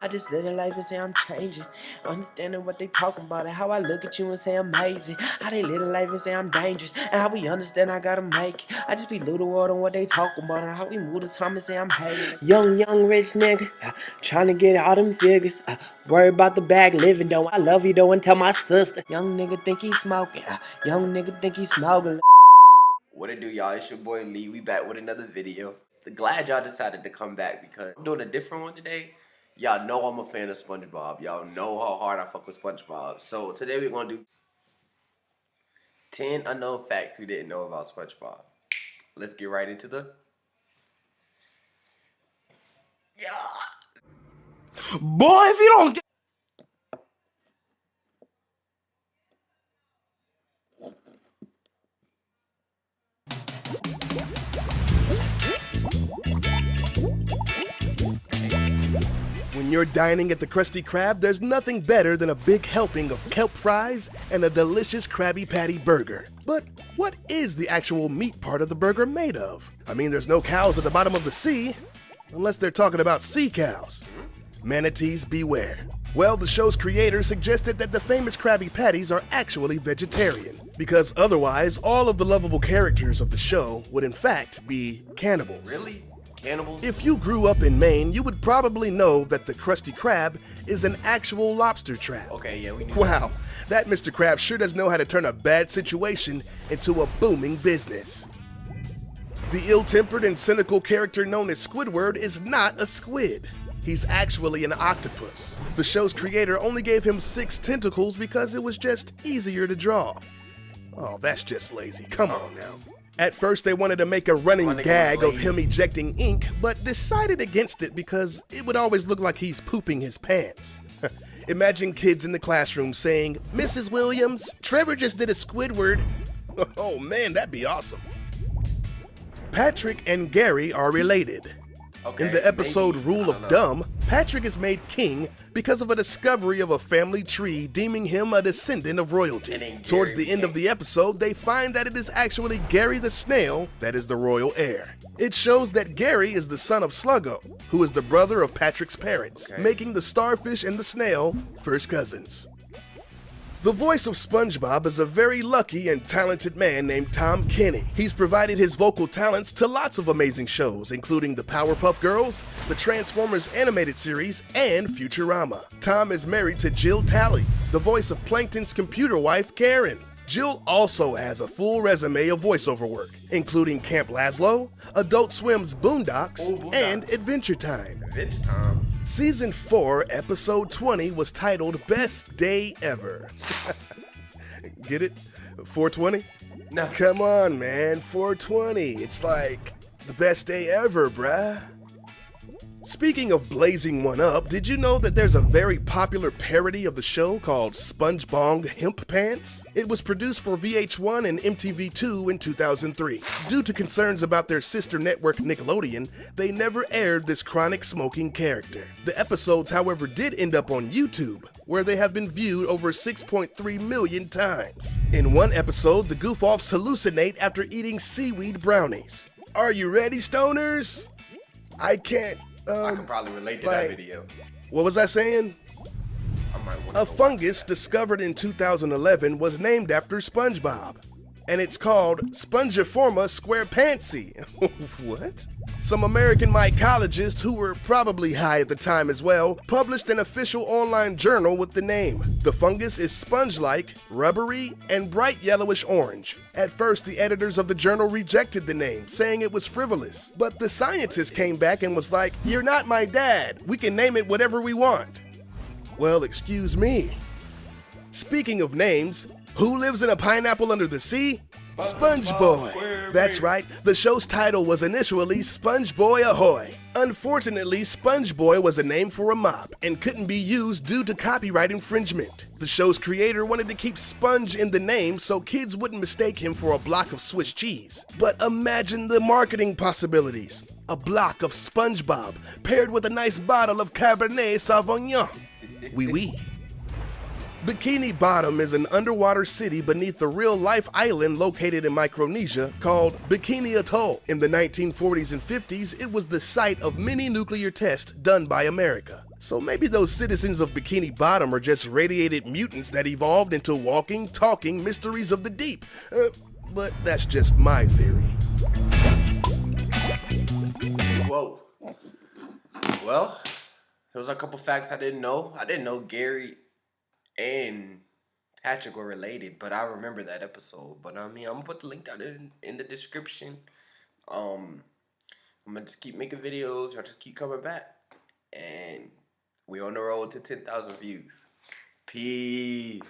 I just live a life and say I'm changing. Understanding what they talking about and how I look at you and say amazing. How they live a life and say I'm dangerous. And how we understand I gotta make it. I just be little word on what they talking about and how we move the time and say I'm hating. Young rich nigga, trying to get all them figures. Worry about the bag living though. I love you though and tell my sister. Young nigga think he smoking. Young nigga think he smoking. What it do, y'all? It's your boy Lee. We back with another video. Glad y'all decided to come back because I'm doing a different one today. Y'all know I'm a fan of SpongeBob. Y'all know how hard I fuck with SpongeBob. So today we're gonna do 10 unknown facts we didn't know about SpongeBob. Let's get right into the Boy, if you don't get When you're dining at the Krusty Krab, there's nothing better than a big helping of kelp fries and a delicious Krabby Patty burger. But what is the actual meat part of the burger made of? I mean, there's no cows at the bottom of the sea, unless they're talking about sea cows. Manatees beware. Well, the show's creator suggested that the famous Krabby Patties are actually vegetarian, because otherwise all of the lovable characters of the show would in fact be cannibals. really cannibals. If you grew up in Maine, you would probably know that the Krusty Krab is an actual lobster trap. Okay, yeah, we knew. Wow, that Mr. Krabs sure does know how to turn a bad situation into a booming business. The ill-tempered and cynical character known as Squidward is not a squid. He's actually an octopus. The show's creator only gave him 6 tentacles because it was just easier to draw. Oh, that's just lazy. Come on now. At first, they wanted to make a running gag of him ejecting ink, but decided against it because it would always look like he's pooping his pants. Imagine kids in the classroom saying, "Mrs. Williams, Trevor just did a Squidward." Oh man, that'd be awesome. Patrick and Gary are related. Okay, In the episode maybe. Rule I don't of know. Dumb, Patrick is made king because of a discovery of a family tree deeming him a descendant of royalty. And then Towards Gary the end of the episode, they find that it is actually Gary the snail that is the royal heir. It shows that Gary is the son of Sluggo, who is the brother of Patrick's parents, Okay. making the starfish and the snail first cousins. The voice of SpongeBob is a very lucky and talented man named Tom Kenny. He's provided his vocal talents to lots of amazing shows, including the Powerpuff Girls, the Transformers animated series, and Futurama. Tom is married to Jill Talley, the voice of Plankton's computer wife, Karen. Jill also has a full resume of voiceover work, including Camp Lazlo, Adult Swim's Boondocks, and Adventure Time. Adventure Time. Season 4, Episode 20 was titled Best Day Ever. Get it? 420? No. Come on, man. 420. It's like the best day ever, bruh. Speaking of blazing one up, did you know that there's a very popular parody of the show called SpongeBob Hemp Pants? It was produced for VH1 and MTV2 in 2003. Due to concerns about their sister network Nickelodeon, they never aired this chronic smoking character. The episodes, however, did end up on YouTube, where they have been viewed over 6.3 million times. In one episode, the goof-offs hallucinate after eating seaweed brownies. Are you ready, stoners? I can't, I could probably relate to that video. What was I saying? I might want A fungus discovered in 2011 was named after SpongeBob, and it's called Spongebob Squarepants. What? Some American mycologists, who were probably high at the time as well, published an official online journal with the name. The fungus is sponge-like, rubbery, and bright yellowish orange. At first, the editors of the journal rejected the name, saying it was frivolous. But the scientist came back and was like, "You're not my dad. We can name it whatever we want." Well, excuse me. Speaking of names, who lives in a pineapple under the sea? SpongeBob. That's right, the show's title was initially SpongeBoy Ahoy. Unfortunately, SpongeBoy was a name for a mop and couldn't be used due to copyright infringement. The show's creator wanted to keep Sponge in the name so kids wouldn't mistake him for a block of Swiss cheese. But imagine the marketing possibilities. A block of SpongeBob paired with a nice bottle of Cabernet Sauvignon. Oui, oui. Bikini Bottom is an underwater city beneath a real-life island located in Micronesia called Bikini Atoll. In the 1940s and 50s, it was the site of many nuclear tests done by America. So maybe those citizens of Bikini Bottom are just radiated mutants that evolved into walking, talking mysteries of the deep. But that's just my theory. Whoa. Well, there was a couple facts I didn't know. I didn't know Gary and Patrick were related, but I remember that episode. But I mean, I'm gonna put the link down in the description. I'm gonna just keep making videos. Y'all just keep coming back, and we on the road to 10,000 views. Peace.